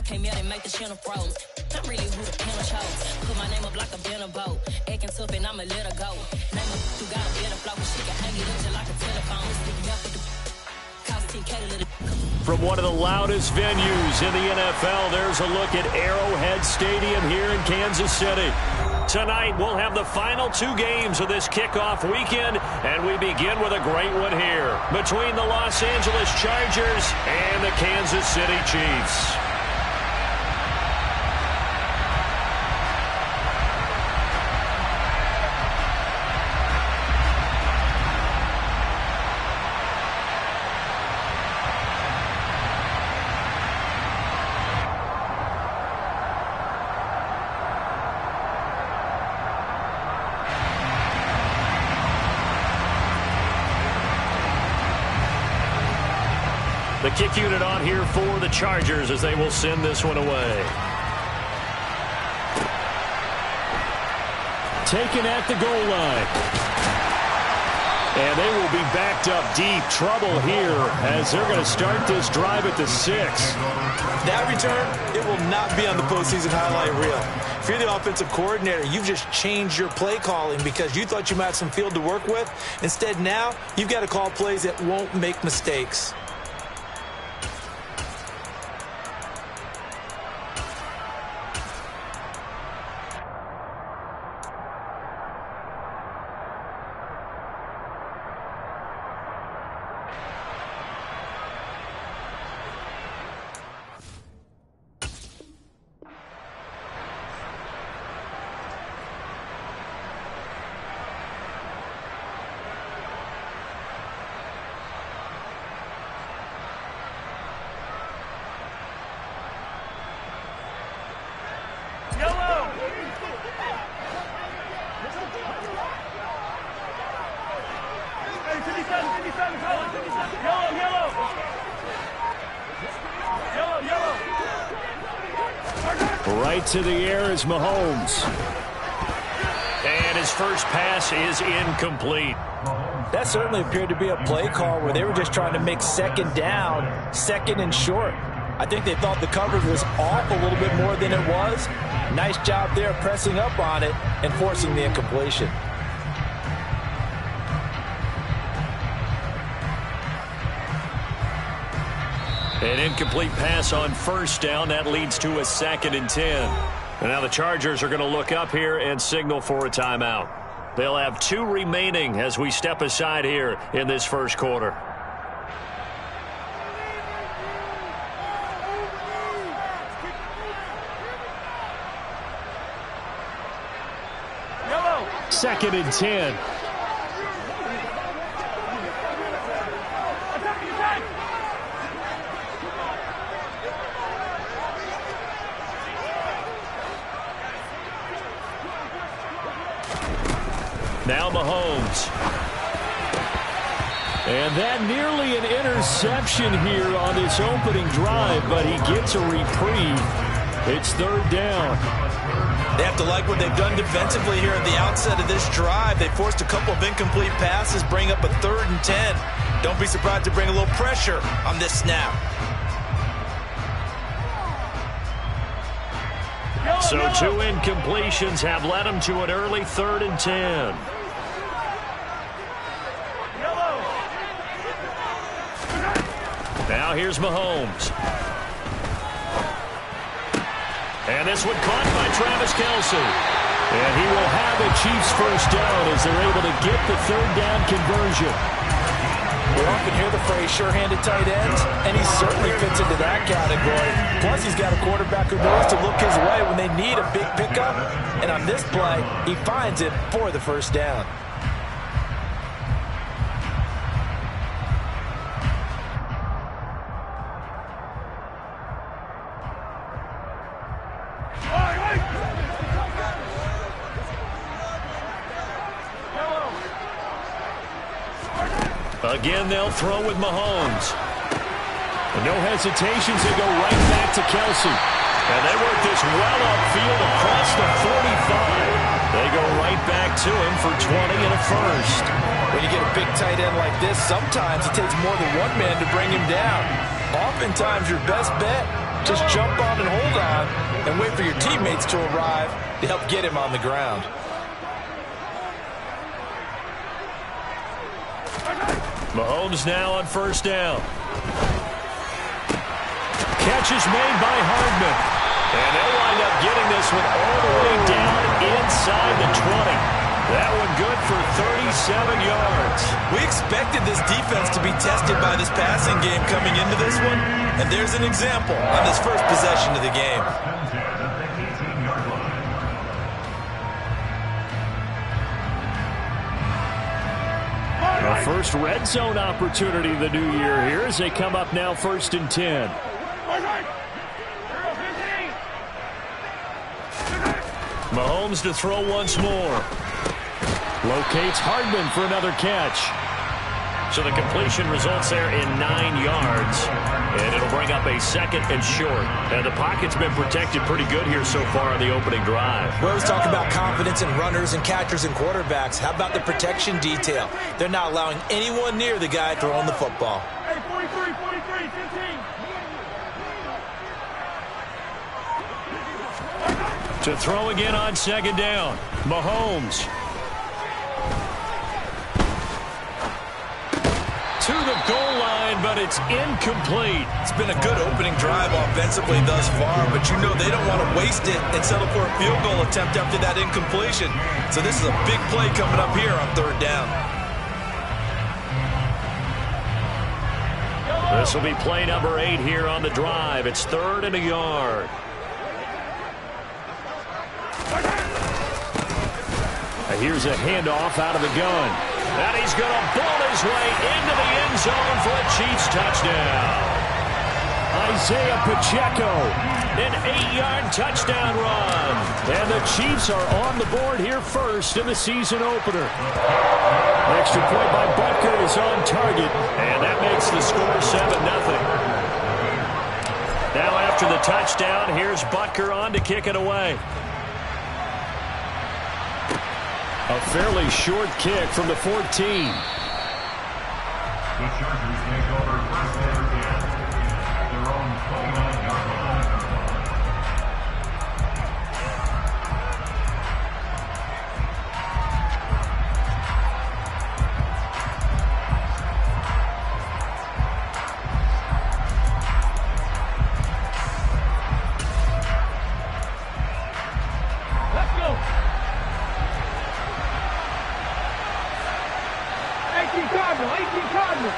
came out and make the channel froze. I'm really who the panel chose. Put my name up like a banner boat. Acting tough and I'ma let her go. Name her who got a better flow, but she can hang it up just like a telephone. Sticking up with the cost 10K to let it. From one of the loudest venues in the NFL, there's a look at Arrowhead Stadium here in Kansas City. Tonight, we'll have the final two games of this kickoff weekend, and we begin with a great one here between the Los Angeles Chargers and the Kansas City Chiefs. The kick unit on here for the Chargers as they will send this one away. Taken at the goal line. And they will be backed up deep. Trouble here as they're going to start this drive at the 6. That return, it will not be on the postseason highlight reel. If you're the offensive coordinator, you've just changed your play calling because you thought you might have some field to work with. Instead, now you've got to call plays that won't make mistakes. Right to the air is Mahomes. And his first pass is incomplete. That certainly appeared to be a play call where they were just trying to make second down, second and short. I think they thought the coverage was off a little bit more than it was. Nice job there pressing up on it and forcing the incompletion. An incomplete pass on first down. That leads to a 2nd and 10. And now the Chargers are going to look up here and signal for a timeout. They'll have 2 remaining as we step aside here in this first quarter. Yellow. 2nd and 10. Now Mahomes. And that nearly an interception here on this opening drive, but he gets a reprieve. It's 3rd down. They have to like what they've done defensively here at the outset of this drive. They forced a couple of incomplete passes, bring up a 3rd and 10. Don't be surprised to bring a little pressure on this snap. So 2 incompletions have led them to an early 3rd and 10. Now here's Mahomes. And this one caught by Travis Kelce. And he will have a Chiefs first down as they're able to get the 3rd down conversion. We often hear the phrase sure-handed tight ends, and he certainly fits into that category. Plus, he's got a quarterback who knows to look his way when they need a big pickup. And on this play, he finds it for the first down. Again, they'll throw with Mahomes. And no hesitations, they go right back to Kelce. And they work this well upfield across the 45. They go right back to him for 20 and a first. When you get a big tight end like this, sometimes it takes more than one man to bring him down. Oftentimes, your best bet Just jump on and hold on and wait for your teammates to arrive to help get him on the ground. Mahomes now on first down. Catch is made by Hardman. And they'll wind up getting this one all the way down inside the 20. That one good for 37 yards. We expected this defense to be tested by this passing game coming into this one. And there's an example on this first possession of the game. The first red zone opportunity of the new year here as they come up now 1st and 10. Mahomes to throw once more. Locates Hardman for another catch. So the completion results there in 9 yards. And it'll bring up a 2nd and short. And the pocket's been protected pretty good here so far on the opening drive. We always talk about confidence in runners and catchers and quarterbacks. How about the protection detail? They're not allowing anyone near the guy throwing the football. Hey, 43, 15. To throw again on 2nd down. Mahomes. To the goal line, but it's incomplete. It's been a good opening drive offensively thus far, but you know they don't want to waste it and settle for a field goal attempt after that incompletion. So this is a big play coming up here on 3rd down. This will be play number 8 here on the drive. It's 3rd and a yard. Here's a handoff out of the gun. And he's going to ball his way into the end zone for a Chiefs touchdown. Isaiah Pacheco, an 8-yard touchdown run. And the Chiefs are on the board here first in the season opener. Extra point by Butker is on target. And that makes the score 7-0. Now after the touchdown, here's Butker on to kick it away. A fairly short kick from the 14. The Chargers take over first and 10 at their own 29-yard line. Let's go. 18 Cardinals.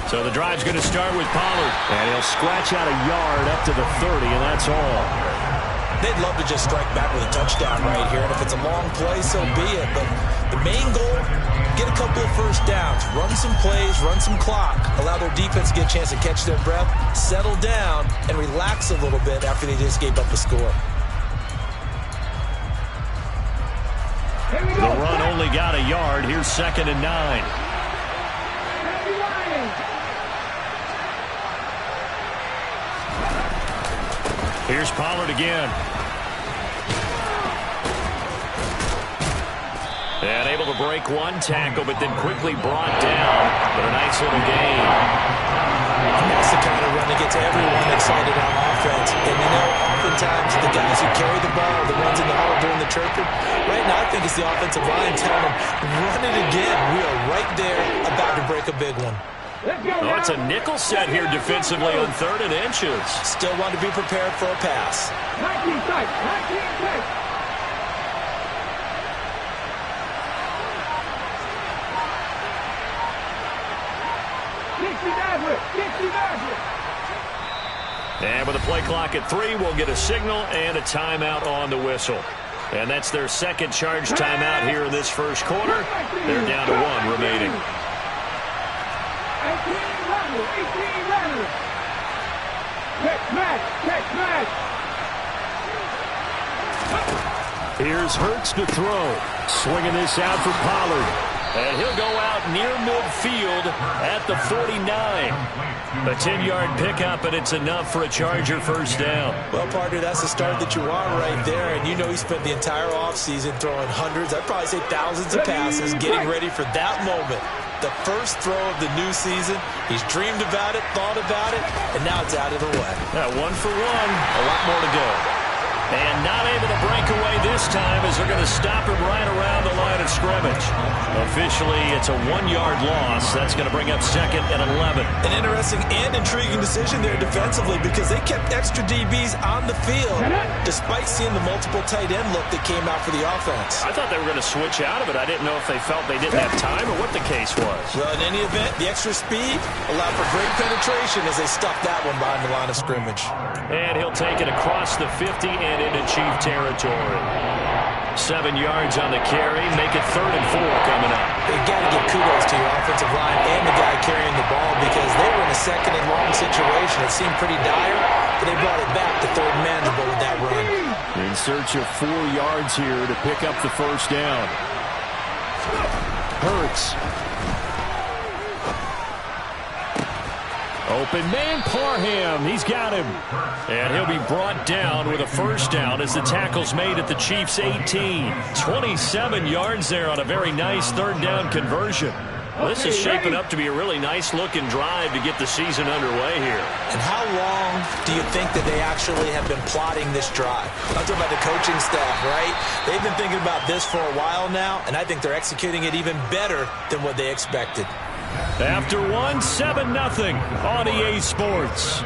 So the drive's going to start with Pollard. And he'll scratch out a yard up to the 30, and that's all. They'd love to just strike back with a touchdown right here. And if it's a long play, so be it. But the main goal, get a couple of first downs. Run some plays, run some clock. Allow their defense to get a chance to catch their breath, settle down, and relax a little bit after they just gave up a score. The run only got a yard. Here's 2nd and 9. Here's Pollard again. And able to break one tackle, but then quickly brought down. But a nice little gain. That's the kind of run that gets everyone excited on offense. And you know, oftentimes the guys who carry the ball, the ones in the huddle during the chirping, right now I think it's the offensive line telling them, run it again. We are right there about to break a big one. Oh, it's a nickel set here defensively on 3rd and inches. Still want to be prepared for a pass. 19 tight. 19 tight. And with a play clock at 3, we'll get a signal and a timeout on the whistle. And that's their 2nd charge timeout here in this first quarter. They're down to 1 remaining. 18 Rattler. Catch match. Here's Hurts to throw. Swinging this out for Pollard. And he'll go out near midfield at the 49. A 10-yard pickup, and it's enough for a Charger first down. Well, partner, that's the start that you want right there. And you know he spent the entire offseason throwing hundreds, I'd probably say thousands of passes, getting ready for that moment. the first throw of the new season. He's dreamed about it, thought about it, and now it's out of the way. Yeah, 1 for 1. A lot more to go. And not able to break away this time as they're going to stop him right around the line of scrimmage. Officially, it's a 1-yard loss. That's going to bring up 2nd and 11. An interesting and intriguing decision there defensively because they kept extra DBs on the field despite seeing the multiple tight end look that came out for the offense. I thought they were going to switch out of it. I didn't know if they felt they didn't have time or what the case was. Well, in any event, the extra speed allowed for great penetration as they stuffed that one behind the line of scrimmage. And he'll take it across the 50 and into Chief territory. 7 yards on the carry. Make it 3rd and 4 coming up. You've got to give kudos to your offensive line and the guy carrying the ball because they were in a 2nd and long situation. It seemed pretty dire, but they brought it back to 3rd and manageable with that run. In search of 4 yards here to pick up the first down. Hurts. Open man, Parham. He's got him. And he'll be brought down with a first down as the tackle's made at the Chiefs' 18. 27 yards there on a very nice 3rd down conversion. This is shaping up to be a really nice-looking drive to get the season underway here. And how long do you think that they actually have been plotting this drive? I'm talking about the coaching staff, right? They've been thinking about this for a while now, and I think they're executing it even better than what they expected. After 1, 7-0 on EA Sports.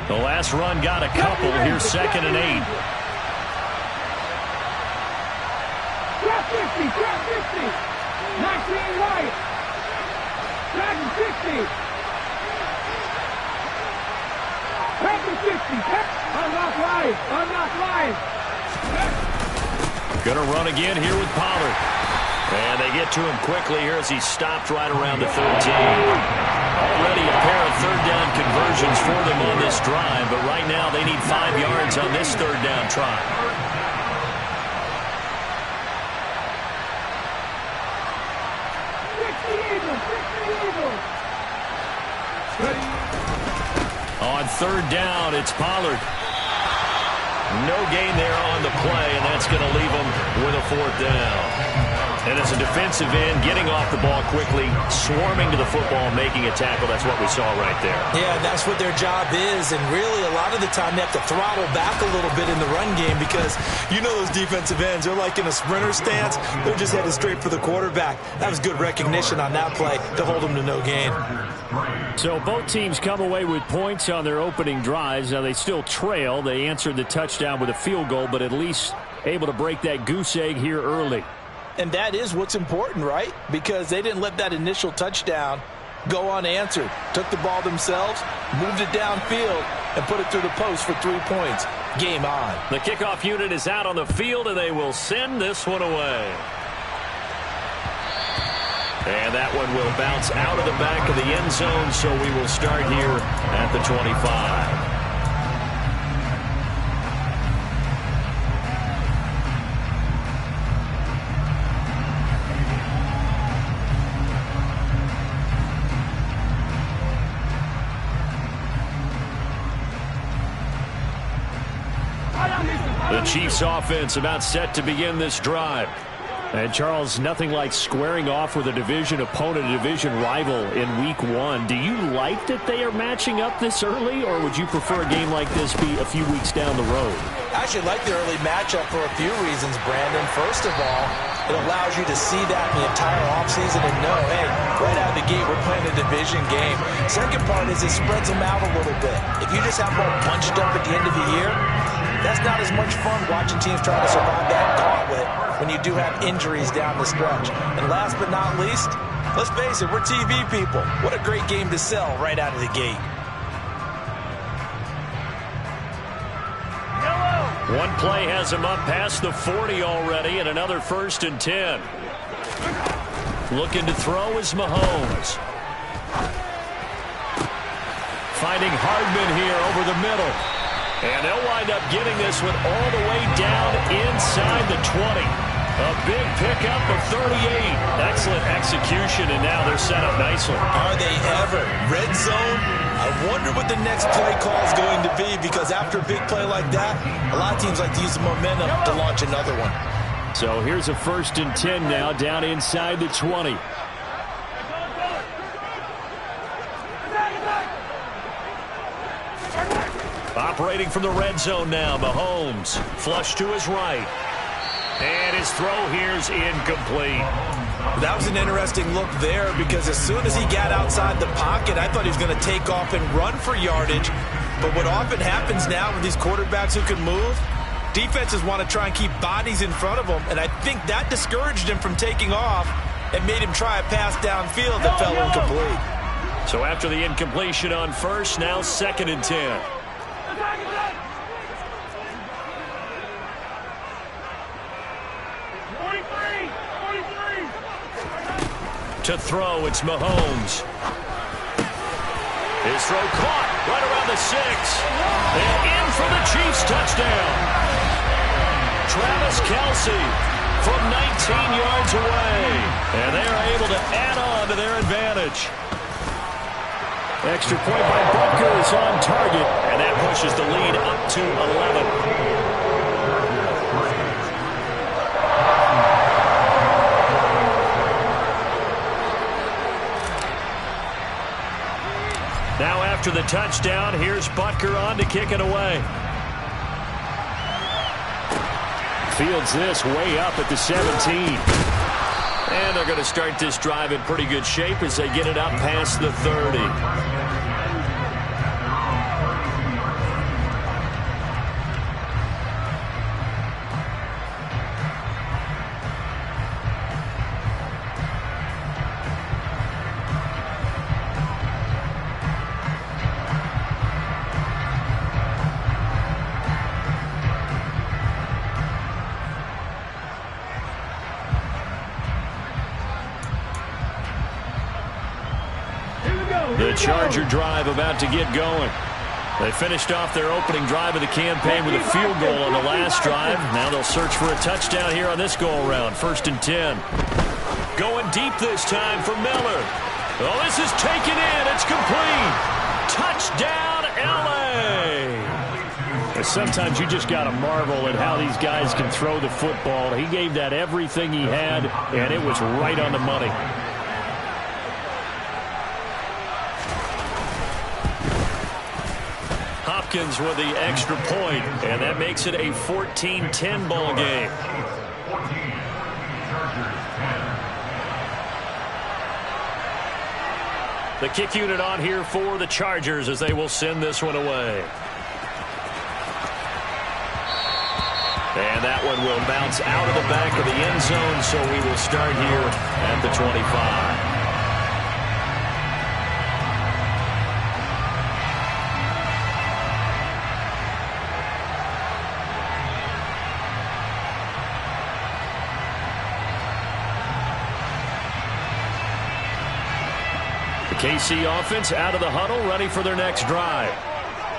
The last run got a couple. Here's 2nd and 8. Drop 50, drop 50. 19 right. Dragon 60. Dragon 60. Unlock right. Unlock right. Gonna run again here with Pollard. And they get to him quickly here as he stopped right around the 13. Already a pair of 3rd down conversions for them on this drive, but right now they need 5 yards on this 3rd down try. On 3rd down, it's Pollard. No gain there on the play, and that's going to leave them with a 4th down. And as a defensive end, getting off the ball quickly, swarming to the football, making a tackle, that's what we saw right there. Yeah, that's what their job is, and really a lot of the time they have to throttle back a little bit in the run game because you know those defensive ends, they're like in a sprinter stance. They're just headed straight for the quarterback. That was good recognition on that play to hold them to no gain. So both teams come away with points on their opening drives. Now they still trail. They answered the touchdown with a field goal, but at least able to break that goose egg here early. And that is what's important, right? Because they didn't let that initial touchdown go unanswered. Took the ball themselves, moved it downfield, and put it through the post for 3 points. Game on. The kickoff unit is out on the field, and they will send this one away. And that one will bounce out of the back of the end zone, so we will start here at the 25. The Chiefs offense about set to begin this drive. And Charles, nothing like squaring off with a division opponent, a division rival in week 1. Do you like that they are matching up this early, or would you prefer a game like this be a few weeks down the road? I actually like the early matchup for a few reasons, Brandon. First of all, it allows you to see that in the entire offseason and know, hey, right out of the gate, we're playing a division game. Second part is it spreads them out a little bit. If you just have one bunched up at the end of the year, that's not as much fun watching teams trying to survive that gauntlet when you do have injuries down the stretch. And last but not least, let's face it, we're TV people. What a great game to sell right out of the gate. One play has him up past the 40 already, and another 1st and 10. Looking to throw is Mahomes. finding Hardman here over the middle. And they'll wind up getting this one all the way down inside the 20. A big pickup of 38. Excellent execution, and now they're set up nicely. Are they ever? Red zone? I wonder what the next play call is going to be, because after a big play like that, a lot of teams like to use the momentum to launch another one. So here's a 1st and 10 now, down inside the 20. Operating from the red zone now, Mahomes. Flush to his right. And his throw here's incomplete. That was an interesting look there, because as soon as he got outside the pocket, I thought he was going to take off and run for yardage. But what often happens now with these quarterbacks who can move, defenses want to try and keep bodies in front of them, and I think that discouraged him from taking off and made him try a pass downfield that fell incomplete. So after the incompletion on first, now 2nd and 10. To throw, it's Mahomes. His throw caught right around the 6. And in for the Chiefs touchdown. Travis Kelce from 19 yards away. And they are able to add on to their advantage. Extra point by Butker is on target. And that pushes the lead up to 11. Now after the touchdown, here's Butker on to kick it away. Fields this way up at the 17. And they're going to start this drive in pretty good shape as they get it up past the 30. The Charger drive about to get going. They finished off their opening drive of the campaign with a field goal on the last drive. Now they'll search for a touchdown here on this go-around. 1st and 10. Going deep this time for Miller. Oh, this is taken in. It's complete. Touchdown, L.A. Sometimes you just got to marvel at how these guys can throw the football. He gave that everything he had, and it was right on the money. Hopkins with the extra point, and that makes it a 14-10 ball game. The kick unit on here for the Chargers as they will send this one away. And that one will bounce out of the back of the end zone, so we will start here at the 25. KC offense out of the huddle, ready for their next drive.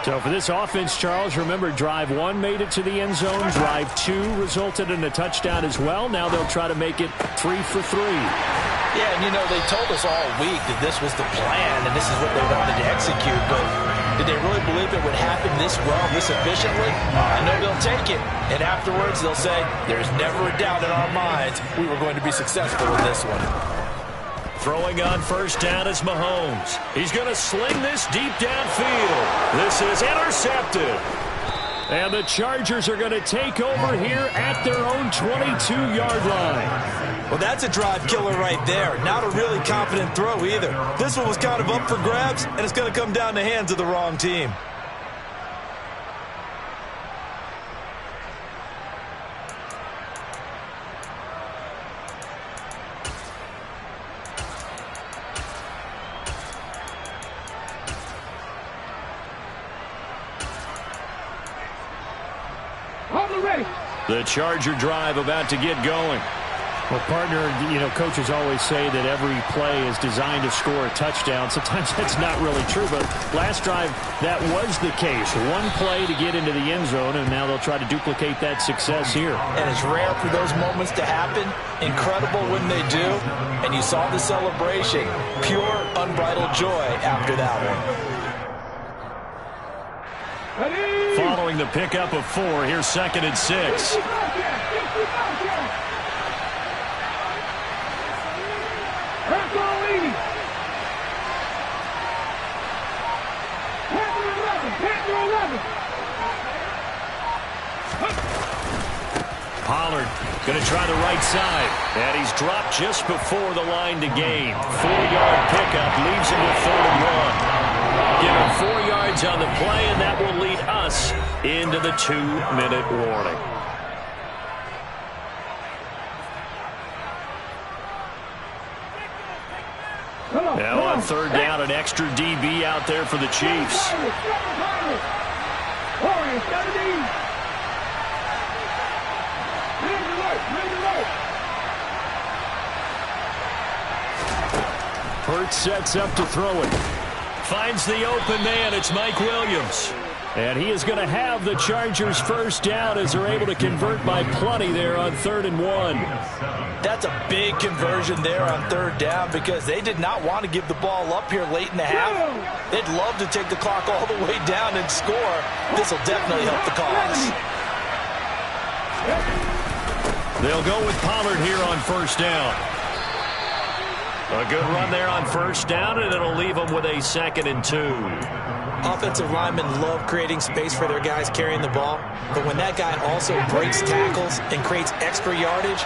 So for this offense, Charles, remember drive 1 made it to the end zone. Drive 2 resulted in a touchdown as well. Now they'll try to make it 3 for 3. Yeah, and you know, they told us all week that this was the plan and this is what they wanted to execute, but did they really believe it would happen this well, this efficiently? I know they'll take it, and afterwards they'll say, there's never a doubt in our minds we were going to be successful in this one. Throwing on first down is Mahomes. He's going to sling this deep downfield. This is intercepted. And the Chargers are going to take over here at their own 22-yard line. Well, that's a drive killer right there. Not a really confident throw either. This one was kind of up for grabs, and it's going to come down the hands of the wrong team. The Charger drive about to get going. Well, partner, coaches always say that every play is designed to score a touchdown. Sometimes that's not really true, but last drive, that was the case. One play to get into the end zone, and now they'll try to duplicate that success here. And it's rare for those moments to happen. Incredible when they do. And you saw the celebration. Pure, unbridled joy after that one. Following the pickup of 4, here's 2nd and 6. Pollard going to try the right side. And he's dropped just before the line to gain. 4-yard pickup leaves him with 3rd and 1. Give him 4 yards on the play, and that will lead us into the 2-minute warning. Now on 3rd down, an extra DB out there for the Chiefs. Hurts sets up to throw it. Finds the open man. It's Mike Williams. And he is going to have the Chargers' 1st down as they're able to convert by plenty there on 3rd and 1. That's a big conversion there on 3rd down because they did not want to give the ball up here late in the half. They'd love to take the clock all the way down and score. This will definitely help the cause. They'll go with Pollard here on 1st down. A good run there on 1st down, and it'll leave them with a 2nd and 2. Offensive linemen love creating space for their guys carrying the ball, but when that guy also breaks tackles and creates extra yardage,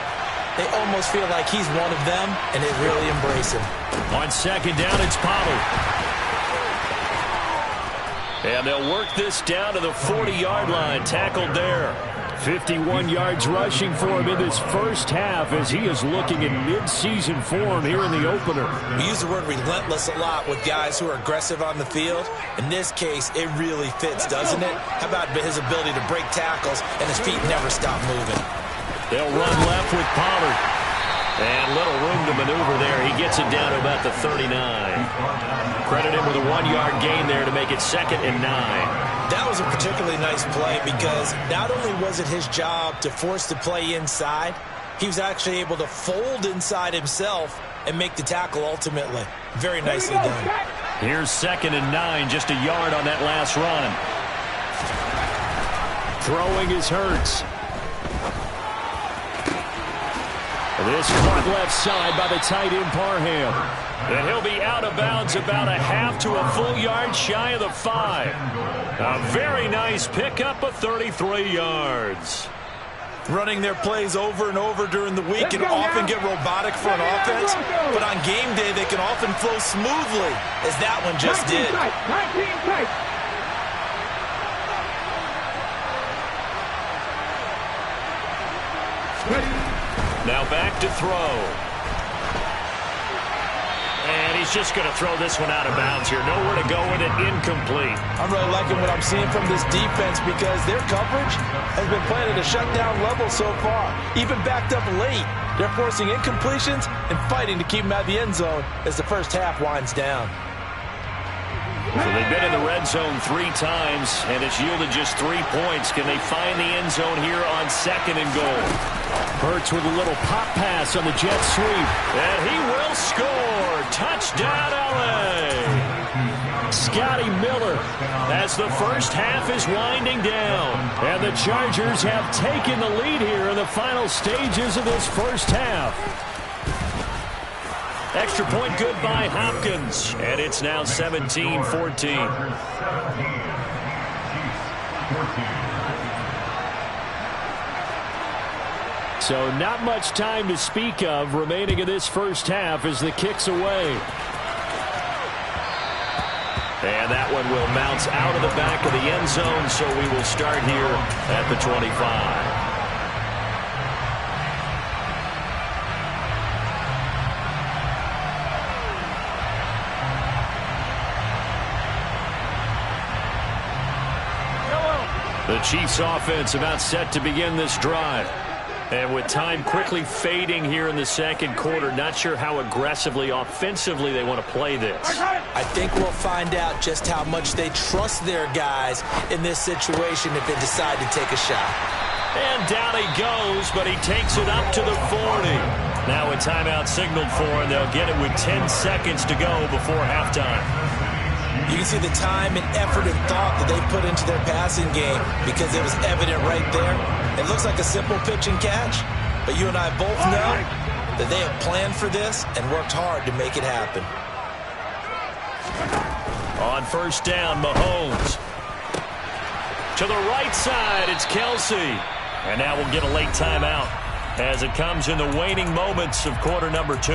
they almost feel like he's one of them, and they really embrace him. On 2nd down, it's Pollard. And they'll work this down to the 40-yard line, tackled there. 51 yards rushing for him in this 1st half as he is looking in mid-season form here in the opener. We use the word relentless a lot with guys who are aggressive on the field. In this case, it really fits, doesn't it? How about his ability to break tackles and his feet never stop moving? They'll run left with Pollard. And little room to maneuver there. He gets it down to about the 39. Credit him with a 1-yard gain there to make it 2nd and 9. That was a particularly nice play because not only was it his job to force the play inside, he was actually able to fold inside himself and make the tackle ultimately. Very nicely done. Here's 2nd and 9, just a yard on that last run. Throwing is Hurts. This caught left side by the tight end Parham. And he'll be out of bounds about a half to a full yard shy of the 5. A very nice pickup of 33 yards. Running their plays over and over during the week can often get robotic for an offense, but on game day they can often flow smoothly, as that one just did. Now back to throw. And he's just going to throw this one out of bounds here. Nowhere to go with it. Incomplete. I'm really liking what I'm seeing from this defense because their coverage has been playing at a shutdown level so far. Even backed up late, they're forcing incompletions and fighting to keep them out of the end zone as the 1st half winds down. So they've been in the red zone 3 times, and it's yielded just 3 points. Can they find the end zone here on 2nd and goal? Hurts with a little pop pass on the jet sweep. And he will score. Touchdown, L.A. Scotty Miller as the 1st half is winding down. And the Chargers have taken the lead here in the final stages of this 1st half. Extra point good by Hopkins. And it's now 17-14. So not much time to speak of remaining in this 1st half as the kick's away. And that one will bounce out of the back of the end zone, so we will start here at the 25. The Chiefs offense about set to begin this drive. And with time quickly fading here in the second quarter, not sure how aggressively, offensively they want to play this. I think we'll find out just how much they trust their guys in this situation if they decide to take a shot. And down he goes, but he takes it up to the 40. Now a timeout signaled for, and they'll get it with 10 seconds to go before halftime. You can see the time and effort and thought that they put into their passing game because it was evident right there. It looks like a simple pitch and catch, but you and I both know that they have planned for this and worked hard to make it happen. On first down, Mahomes. To the right side, it's Kelsey. And now we'll get a late timeout as it comes in the waning moments of quarter number 2.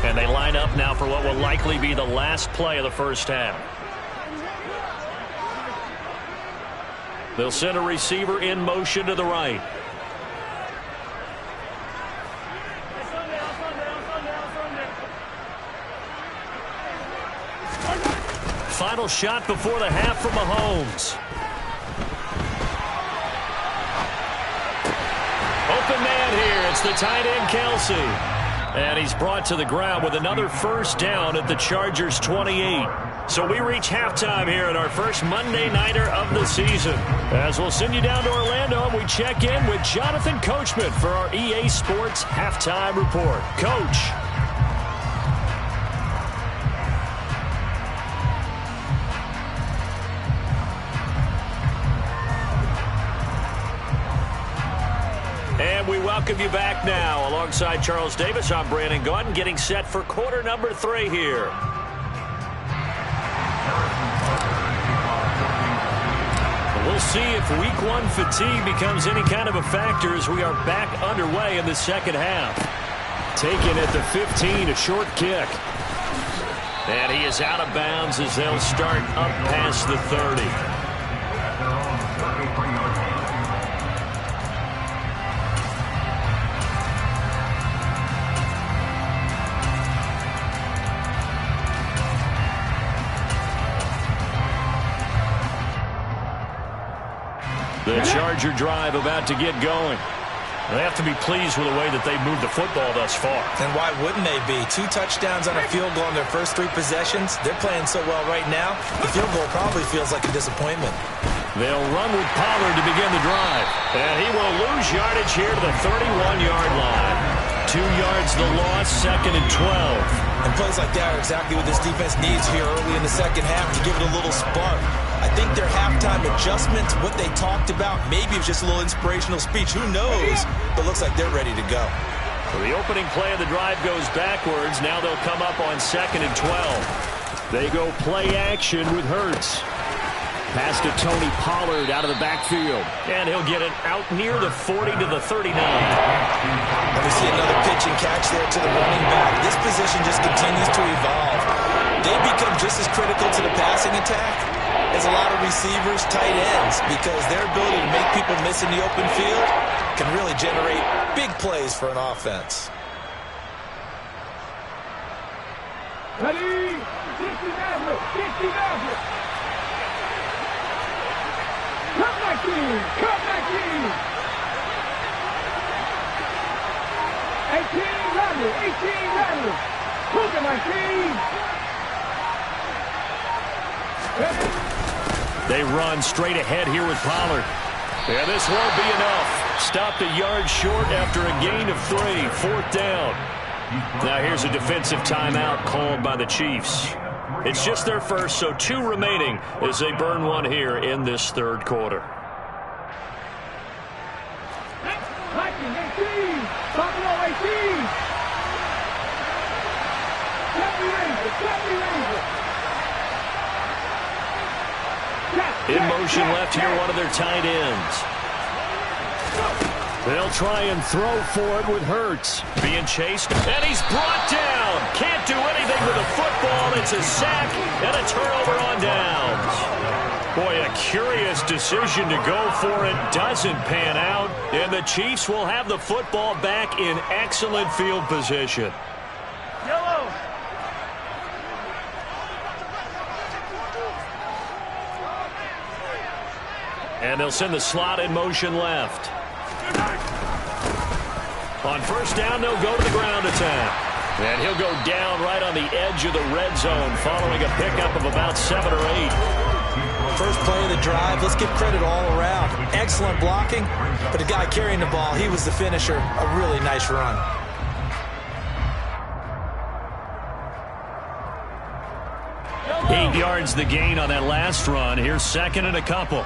And they line up now for what will likely be the last play of the first half. They'll send a receiver in motion to the right. Final shot before the half for Mahomes. Open man here. It's the tight end, Kelsey. And he's brought to the ground with another first down at the Chargers' 28. So we reach halftime here at our first Monday Nighter of the season. As we'll send you down to Orlando, and we check in with Jonathan Coachman for our EA Sports Halftime Report. Coach. And we welcome you back now. Alongside Charles Davis, I'm Brandon Gaudin, getting set for quarter number 3 here. We'll see if week 1 fatigue becomes any kind of a factor as we are back underway in the second half. Taken at the 15, a short kick. And he is out of bounds as they'll start up past the 30. The Charger drive about to get going. They have to be pleased with the way that they've moved the football thus far. And why wouldn't they be? 2 touchdowns on a field goal in their first 3 possessions. They're playing so well right now, the field goal probably feels like a disappointment. They'll run with Pollard to begin the drive. And he will lose yardage here to the 31-yard line. 2 yards the loss, 2nd and 12. And plays like that are exactly what this defense needs here early in the second half to give it a little spark. I think their halftime adjustments, what they talked about, maybe it was just a little inspirational speech. Who knows? But looks like they're ready to go. So the opening play of the drive goes backwards. Now they'll come up on 2nd and 12. They go play action with Hurts. Pass to Tony Pollard out of the backfield. And he'll get it out near the 40 to the 39. And we see another pitch and catch there to the running back. This position just continues to evolve. They become just as critical to the passing attack as a lot of receivers, tight ends, because their ability to make people miss in the open field can really generate big plays for an offense. Ready? 60 Maverick! 60 Maverick! Come back in! Come back in! 18 Randall! 18 Randall! Look at my team! They run straight ahead here with Pollard. And this won't be enough. Stopped a yard short after a gain of 3. 4th down. Now here's a defensive timeout called by the Chiefs. It's just their first, so 2 remaining as they burn 1 here in this 3rd quarter. Viking 18! Buffalo 18! Jeffrey Ranger! Jeffrey Ranger! In motion left here, one of their tight ends. They'll try and throw for it with Hurts. Being chased, and he's brought down. Can't do anything with the football. It's a sack and a turnover on downs. Boy, a curious decision to go for it. Doesn't pan out. And the Chiefs will have the football back in excellent field position. Yellow. And they'll send the slot in motion left. On first down, they'll go to the ground attack. And he'll go down right on the edge of the red zone following a pickup of about 7 or 8. First play of the drive, let's give credit all around. Excellent blocking, but the guy carrying the ball, he was the finisher. A really nice run. Eight yards the gain on that last run. Here's second and a couple.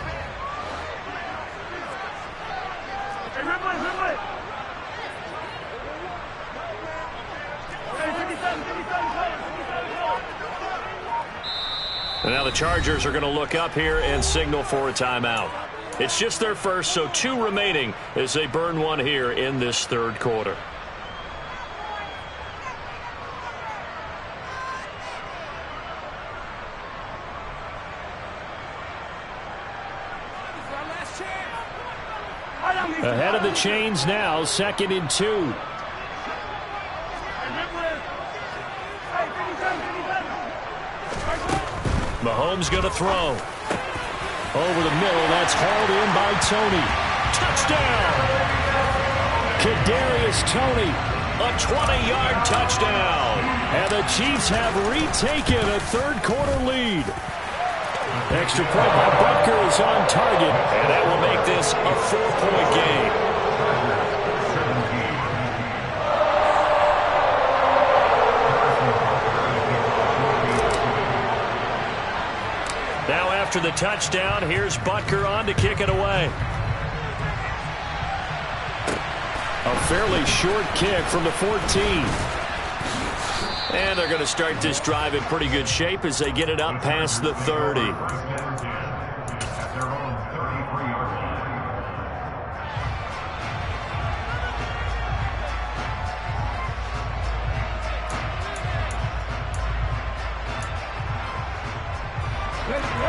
And now the Chargers are going to look up here and signal for a timeout. It's just their first, so 2 remaining as they burn one here in this third quarter. Ahead of the chains now, 2nd and 2. Mahomes going to throw. Over the middle, that's hauled in by Toney. Touchdown! Kadarius Toney, a 20-yard touchdown. And the Chiefs have retaken a third-quarter lead. Extra point by Butker is on target, and that will make this a 4-point game. Now after the touchdown, here's Butker on to kick it away. A fairly short kick from the 14. And they're going to start this drive in pretty good shape as they get it up past the 30.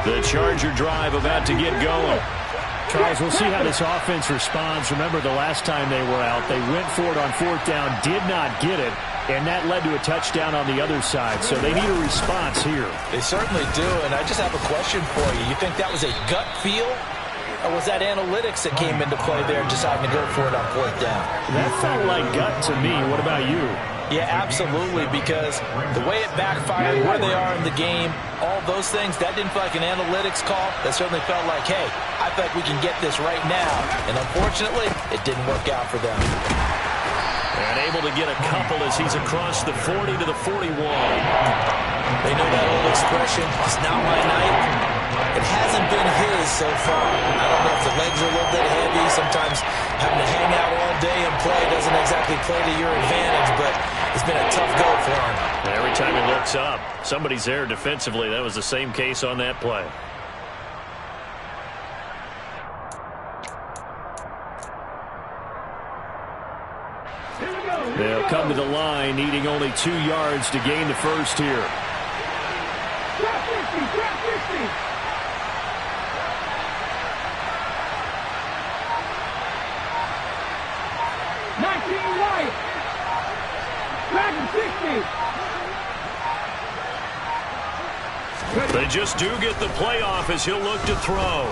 The Charger drive about to get going. Charles, we'll see how this offense responds. Remember, the last time they were out, they went for it on 4th down, did not get it, and that led to a touchdown on the other side. So they need a response here. They certainly do, and I just have a question for you. You think that was a gut feel, or was that analytics that came into play there deciding to go for it on 4th down? That felt like gut to me. What about you? Yeah, absolutely, because the way it backfired, where they are in the game, all those things, that didn't feel like an analytics call. That certainly felt like, hey, I feel like we can get this right now. And unfortunately, it didn't work out for them. And able to get a couple as he's across the 40 to the 41. They know that old expression, it's not my night. It hasn't been his so far. I don't know if the legs are a little bit heavy. Sometimes having to hang out all day and play doesn't exactly play to your advantage, but it's been a tough go for him. Every time he looks up, somebody's there defensively. That was the same case on that play. They'll come to the line, needing only 2 yards to gain the first here. Drop 50, drop 50. They just do get the playoff as he'll look to throw.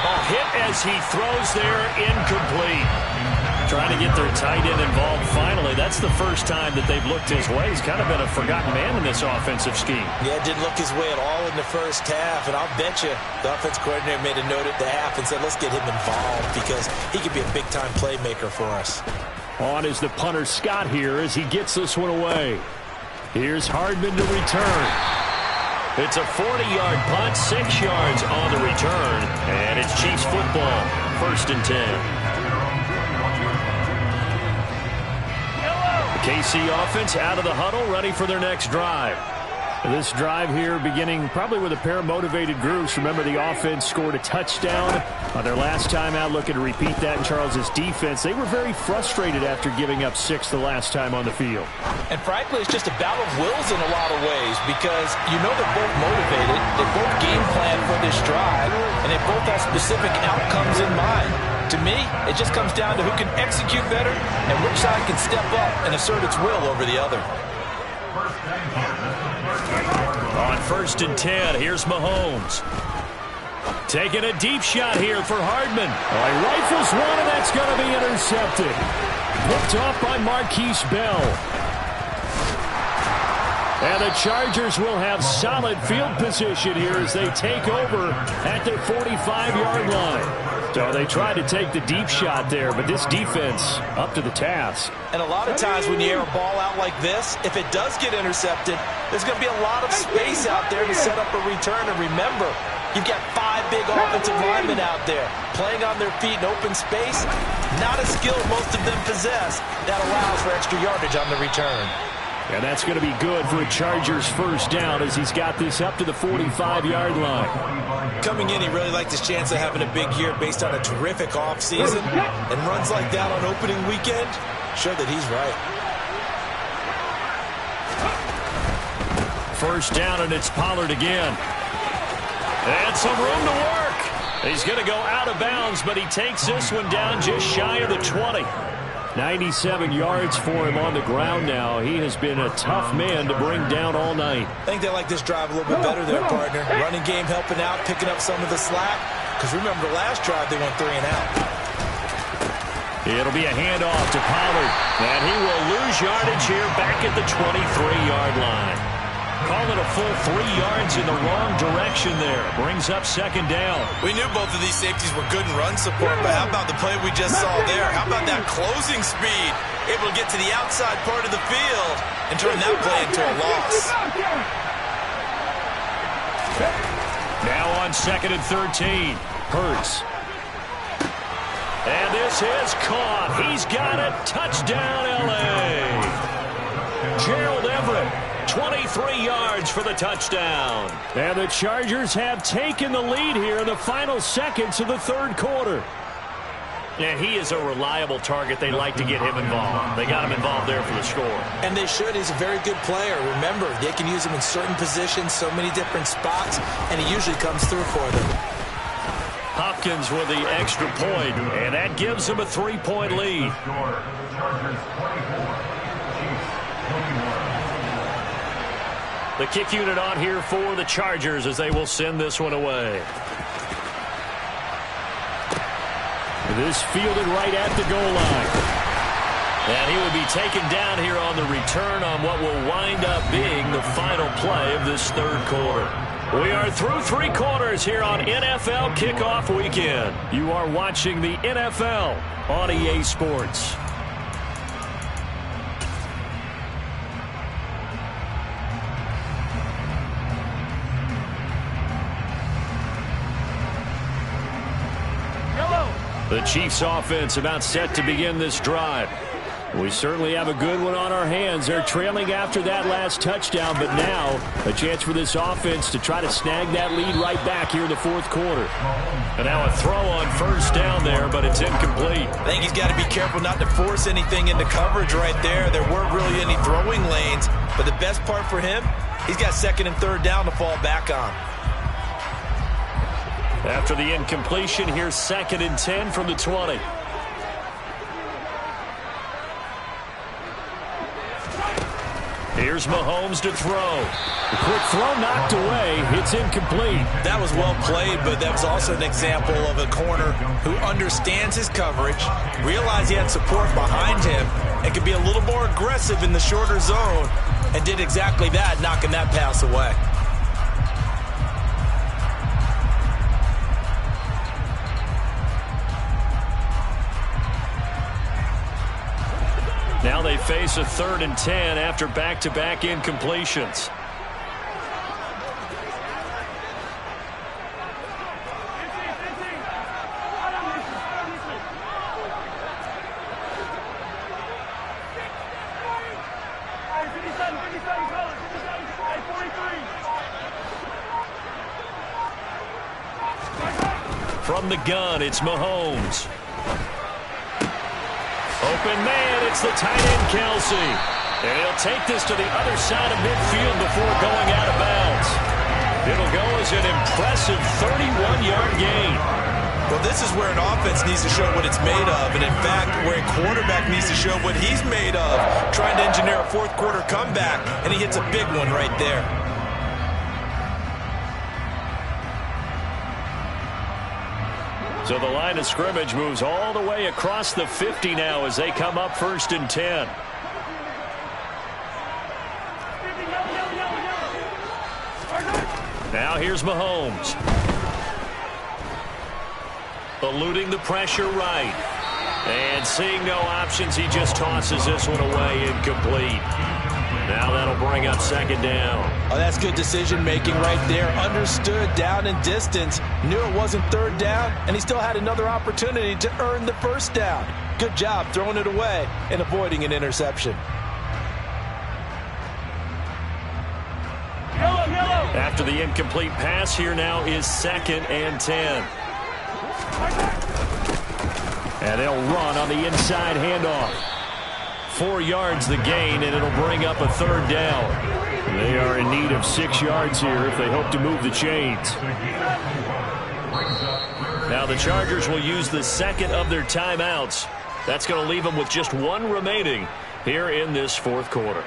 A hit as he throws there, incomplete. Trying to get their tight end involved finally. That's the first time that they've looked his way. He's kind of been a forgotten man in this offensive scheme. Yeah, didn't look his way at all in the first half, and I'll bet you the offense coordinator made a note at the half and said, let's get him involved because he could be a big-time playmaker for us. On is the punter Scott here as he gets this one away. Here's Hardman to return. It's a 40-yard punt, 6 yards on the return, and it's Chiefs football, 1st and 10. The KC offense out of the huddle, ready for their next drive. This drive here beginning probably with a pair of motivated groups. Remember, the offense scored a touchdown on their last time out, looking to repeat that in Charles' defense. They were very frustrated after giving up 6 the last time on the field. And frankly, it's just a battle of wills in a lot of ways because you know they're both motivated, they both game plan for this drive, and they both have specific outcomes in mind. To me, it just comes down to who can execute better and which side can step up and assert its will over the other. On 1st and 10, here's Mahomes. Taking a deep shot here for Hardman. He rifles one, and that's going to be intercepted. Picked off by Marquise Bell. And the Chargers will have solid field position here as they take over at the 45-yard line. So they tried to take the deep shot there, but this defense up to the task. And a lot of times when you air a ball out like this, if it does get intercepted, there's going to be a lot of space out there to set up a return. And remember, you've got 5 big offensive linemen out there playing on their feet in open space. Not a skill most of them possess that allows for extra yardage on the return. And that's going to be good for a Chargers first down as he's got this up to the 45-yard line. Coming in, he really liked his chance of having a big year based on a terrific offseason. And runs like that on opening weekend show that he's right. First down, and it's Pollard again. And some room to work. He's going to go out of bounds, but he takes this one down just shy of the 20. 97 yards for him on the ground now. He has been a tough man to bring down all night. I think they like this drive a little bit better there, partner. Running game helping out, picking up some of the slack. Because remember, the last drive they went 3 and out. It'll be a handoff to Pollard. And he will lose yardage here back at the 23-yard line. Call it a full 3 yards in the wrong direction there. Brings up 2nd down. We knew both of these safeties were good in run support, but how about the play we just saw there? How about that closing speed? Able to get to the outside part of the field and turn that play into a loss. Now on 2nd and 13. Hurts. And this is caught. He's got it. Touchdown, L.A. Gerald Everett. 23 yards for the touchdown. And the Chargers have taken the lead here in the final seconds of the 3rd quarter. And he is a reliable target. They like to get him involved. They got him involved there for the score. And they should. He's a very good player. Remember, they can use him in certain positions, so many different spots, and he usually comes through for them. Hopkins with the extra point, and that gives him a 3-point lead. The kick unit on here for the Chargers as they will send this one away. This fielded right at the goal line. And he will be taken down here on the return on what will wind up being the final play of this 3rd quarter. We are through 3 quarters here on NFL Kickoff Weekend. You are watching the NFL on EA Sports. The Chiefs offense about set to begin this drive. We certainly have a good one on our hands. They're trailing after that last touchdown, but now a chance for this offense to try to snag that lead right back here in the 4th quarter. And now a throw on 1st down there, but it's incomplete. I think he's got to be careful not to force anything into coverage right there. There weren't really any throwing lanes, but the best part for him, he's got 2nd and 3rd down to fall back on. After the incompletion, here's 2nd and 10 from the 20. Here's Mahomes to throw. The quick throw knocked away. It's incomplete. That was well played, but that was also an example of a corner who understands his coverage, realized he had support behind him, and could be a little more aggressive in the shorter zone, and did exactly that, knocking that pass away. Now they face a 3rd and 10 after back-to-back incompletions. From the gun, it's Mahomes. Open man, it's the tight end, Kelce. And he'll take this to the other side of midfield before going out of bounds. It'll go as an impressive 31-yard gain. Well, this is where an offense needs to show what it's made of. And, in fact, where a quarterback needs to show what he's made of, trying to engineer a fourth-quarter comeback, and he hits a big one right there. So the line of scrimmage moves all the way across the 50 now as they come up 1st and 10. Now here's Mahomes. Eluding the pressure right. And seeing no options, he just tosses this one away, incomplete. Now that'll bring up 2nd down. Oh, that's good decision-making right there. Understood down and distance. Knew it wasn't 3rd down, and he still had another opportunity to earn the 1st down. Good job throwing it away and avoiding an interception. After the incomplete pass, here now is 2nd and 10. And they'll run on the inside handoff. 4 yards the gain, and it'll bring up a 3rd down. They are in need of 6 yards here if they hope to move the chains. Now the Chargers will use the 2nd of their timeouts. That's going to leave them with just 1 remaining here in this 4th quarter.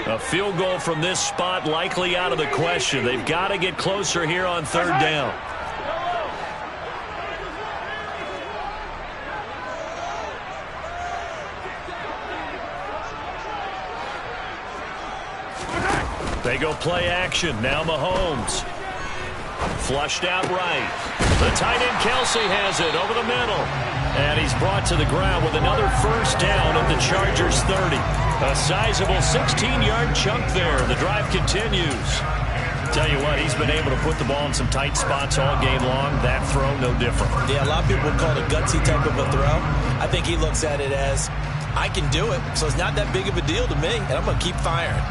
A field goal from this spot likely out of the question. They've got to get closer here on 3rd down. They go play action. Now Mahomes. Flushed out right. The tight end Kelce has it over the middle. And he's brought to the ground with another 1st down at the Chargers 30. A sizable 16-yard chunk there. The drive continues. Tell you what, he's been able to put the ball in some tight spots all game long. That throw, no different. Yeah, a lot of people would call it a gutsy type of a throw. I think he looks at it as, I can do it, so it's not that big of a deal to me, and I'm going to keep firing.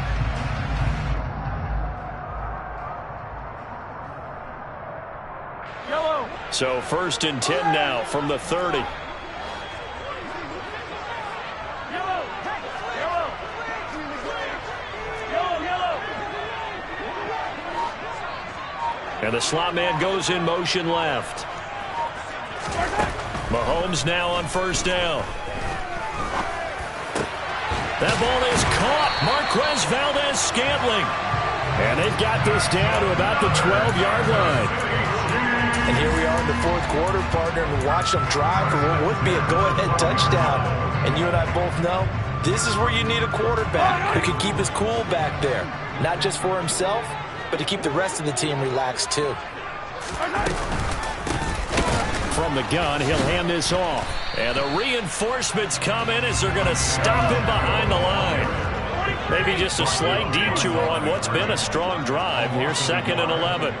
So 1st and 10 now from the 30. And the slot man goes in motion left. Mahomes now on 1st down. That ball is caught. Marquez Valdes-Scantling. And they've got this down to about the 12-yard line. And here we are in the 4th quarter, partner, and watch them drive for what would be a go-ahead touchdown. And you and I both know this is where you need a quarterback who can keep his cool back there. Not just for himself, but to keep the rest of the team relaxed too. From the gun, he'll hand this off. And the reinforcements come in as they're going to stop him behind the line. Maybe just a slight detour on what's been a strong drive. Here's 2nd and 11.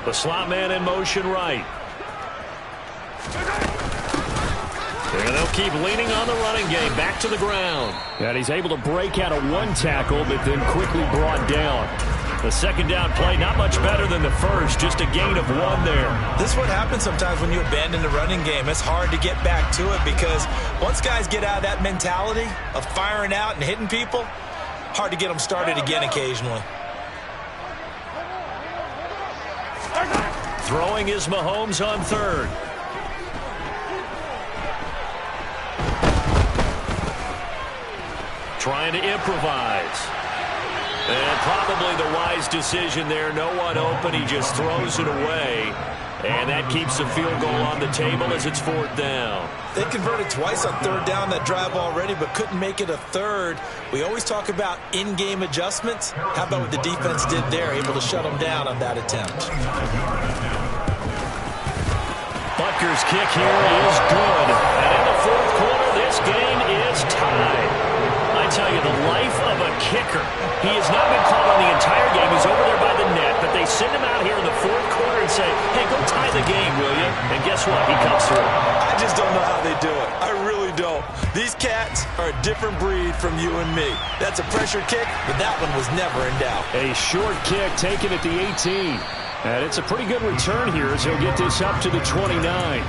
The slot man in motion right. And they'll keep leaning on the running game. Back to the ground. And he's able to break out of 1 tackle, but then quickly brought down. The 2nd down play, not much better than the first. Just a gain of 1 there. This is what happens sometimes when you abandon the running game. It's hard to get back to it because once guys get out of that mentality of firing out and hitting people, hard to get them started again occasionally. Throwing is Mahomes on 3rd. Trying to improvise. And probably the wise decision there. No one open. He just throws it away. And that keeps the field goal on the table as it's 4th down. They converted twice on 3rd down that drive already, but couldn't make it a 3rd. We always talk about in-game adjustments. How about what the defense did there, able to shut them down on that attempt. Butker's kick here is good. And in the 4th quarter, this game is tied. I tell you, the life of a kicker. He has not been called on the entire game. He's over there by the net, but they send him out here in the fourth quarter and say, hey, go tie the game, will you? And guess what? He comes through. I just don't know how they do it. I really don't. These cats are a different breed from you and me. That's a pressure kick, but that one was never in doubt. A short kick taken at the 18. And it's a pretty good return here as he'll get this up to the 29.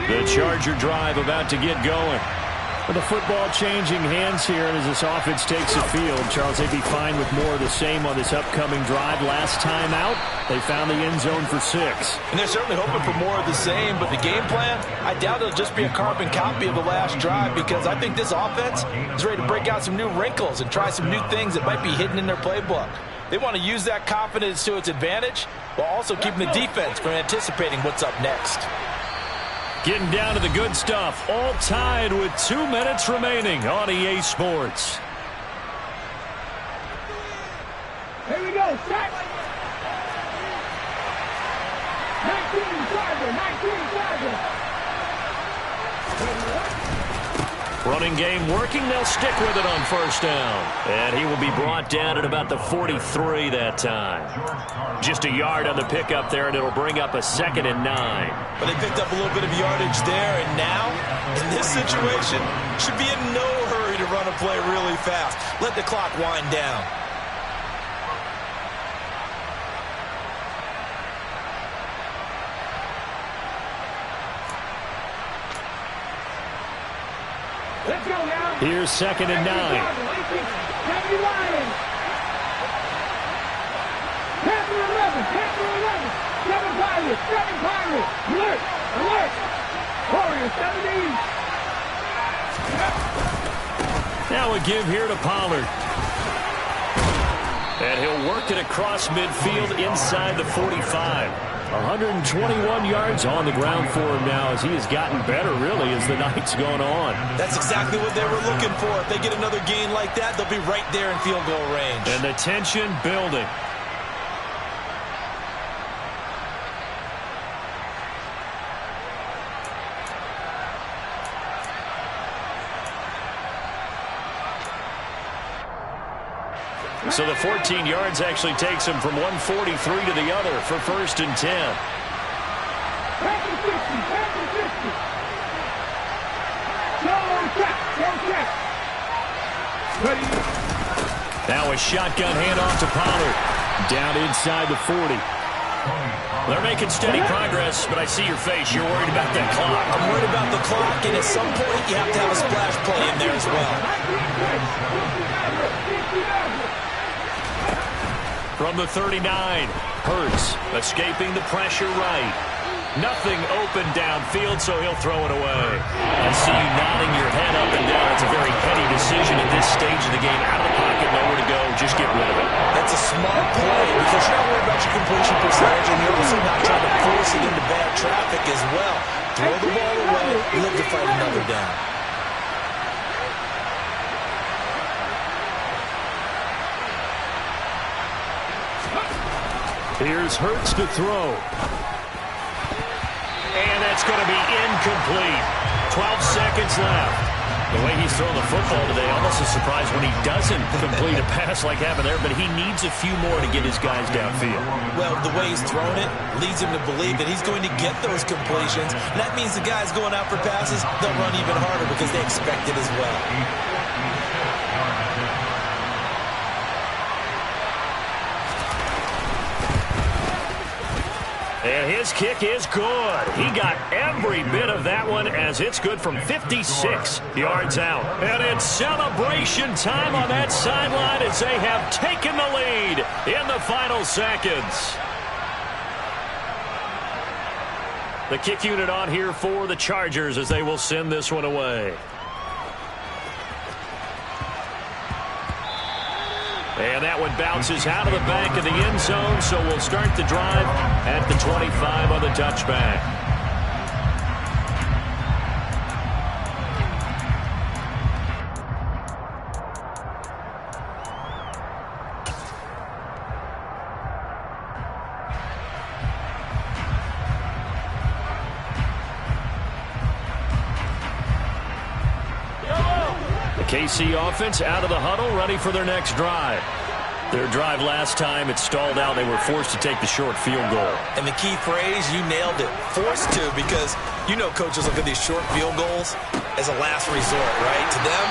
The Charger drive about to get going. With the football changing hands here, and as this offense takes the field, Charles, they'd be fine with more of the same on this upcoming drive. Last time out, they found the end zone for 6. And they're certainly hoping for more of the same, but the game plan, I doubt it'll just be a carbon copy of the last drive, because I think this offense is ready to break out some new wrinkles and try some new things that might be hidden in their playbook. They want to use that confidence to its advantage, while also keeping the defense from anticipating what's up next. Getting down to the good stuff, all tied with 2 minutes remaining on EA Sports. Here we go, set. 19 Charger, 19 Charger. Running game working, they'll stick with it on first down. And he will be brought down at about the 43 that time. Just a yard on the pickup there, and it'll bring up a 2nd and 9. But they picked up a little bit of yardage there, and now, in this situation, should be in no hurry to run a play really fast. Let the clock wind down. Let's go now. Here's 2nd and 9. 70 Lions. Panther 11, Panther 11. 7 Pirates, 7 Pirates. Alert, alert. Warriors 17. Now a give here to Pollard. And he'll work it across midfield inside the 45. 121 yards on the ground for him now as he has gotten better, really, as the night's gone on. That's exactly what they were looking for. If they get another gain like that, they'll be right there in field goal range. And the tension building. So the 14 yards actually takes him from 143 to the other for 1st and 10. Panther 50, Panther 50. Go check, go check. Ready. Now a shotgun handoff to Pollard. Down inside the 40. They're making steady progress, but I see your face. You're worried about that clock. I'm worried about the clock, and at some point you have to have a splash play in there as well. From the 39, Hurts escaping the pressure right. Nothing open downfield, so he'll throw it away. I see you nodding your head up and down. It's a very heady decision at this stage of the game. Out of the pocket, nowhere to go. Just get rid of it. That's a smart play because you're not worried about your completion percentage, and you're also not trying to force it into bad traffic as well. Throw the ball away, live to fight another down. Here's Hurts to throw. And that's going to be incomplete. 12 seconds left. The way he's throwing the football today, almost a surprise when he doesn't complete a pass like happened there, but he needs a few more to get his guys downfield. Well, the way he's thrown it leads him to believe that he's going to get those completions. And that means the guys going out for passes, they'll run even harder because they expect it as well. And his kick is good. He got every bit of that one as it's good from 56 yards out. And it's celebration time on that sideline as they have taken the lead in the final seconds. The kick unit on here for the Chargers as they will send this one away. And that one bounces out of the back of the end zone, so we'll start the drive at the 25 on the touchback. KC offense out of the huddle, ready for their next drive. Their drive last time, it stalled out. They were forced to take the short field goal. And the key phrase, you nailed it, forced to, because you know coaches look at these short field goals as a last resort, right? To them,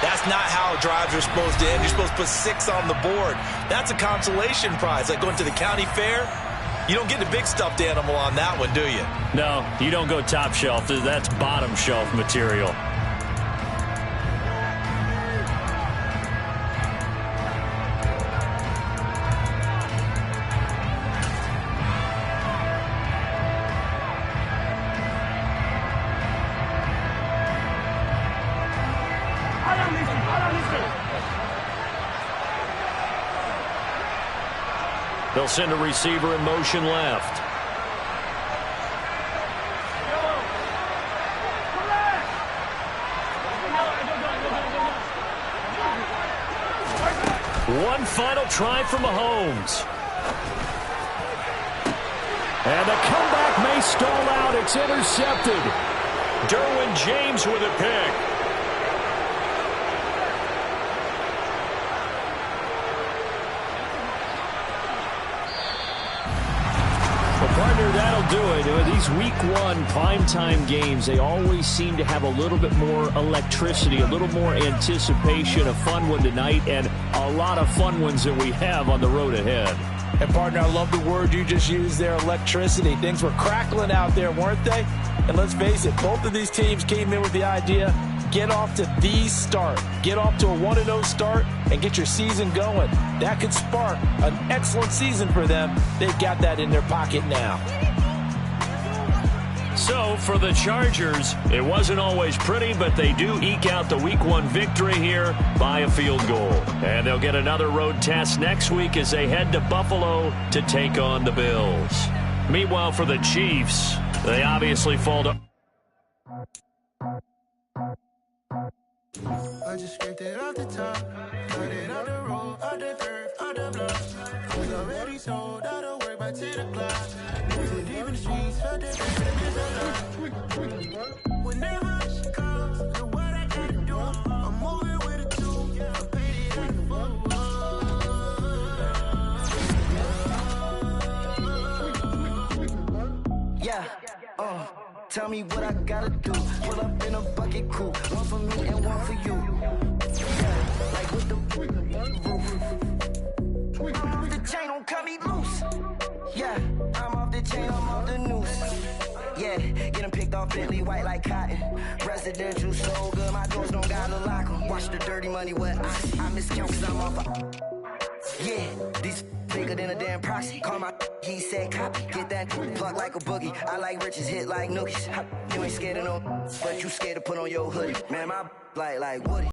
that's not how drives are supposed to end. You're supposed to put 6 on the board. That's a consolation prize. Like going to the county fair, you don't get the big stuffed animal on that one, do you? No, you don't go top shelf. That's bottom shelf material. They'll send a receiver in motion left. One final try for Mahomes. And the comeback may stall out. It's intercepted. Derwin James with a pick. Partner, that'll do it. These week 1 primetime games, they always seem to have a little bit more electricity, a little more anticipation. A fun one tonight, and a lot of fun ones that we have on the road ahead. And, partner, I love the word you just used there, electricity. Things were crackling out there, weren't they? And let's face it, both of these teams came in with the idea, get off to the start. Get off to a 1-0 start and get your season going. That could spark an excellent season for them. They've got that in their pocket now. So, for the Chargers, it wasn't always pretty, but they do eke out the Week 1 victory here by a field goal. And they'll get another road test next week as they head to Buffalo to take on the Bills. Meanwhile, for the Chiefs, they obviously fall to... I just scraped it off the top, got it out the road, out the dirt, out the block. I was already sold, out of work by 10 o'clock. Too deep in the streets, felt that when that rush comes, do what I gotta do. I'm moving with a 2, I paid it at the yeah, tell me what I gotta do. Pull up in a bucket crew, one for me and one for you. Yeah, like with the roof. I'm off the chain, don't cut me loose. Yeah, I'm off the chain, I'm off the noose. Yeah, get them picked off Bentley, white like cotton. Residential so good, my doors don't gotta lock them. Watch the dirty money, what I miscount cause I'm off yeah, these bigger than a damn proxy. Call my he said copy. Get that plug like a boogie. I like riches, hit like nookies. You ain't scared of no, but you scared to put on your hoodie. Man, my like Woody.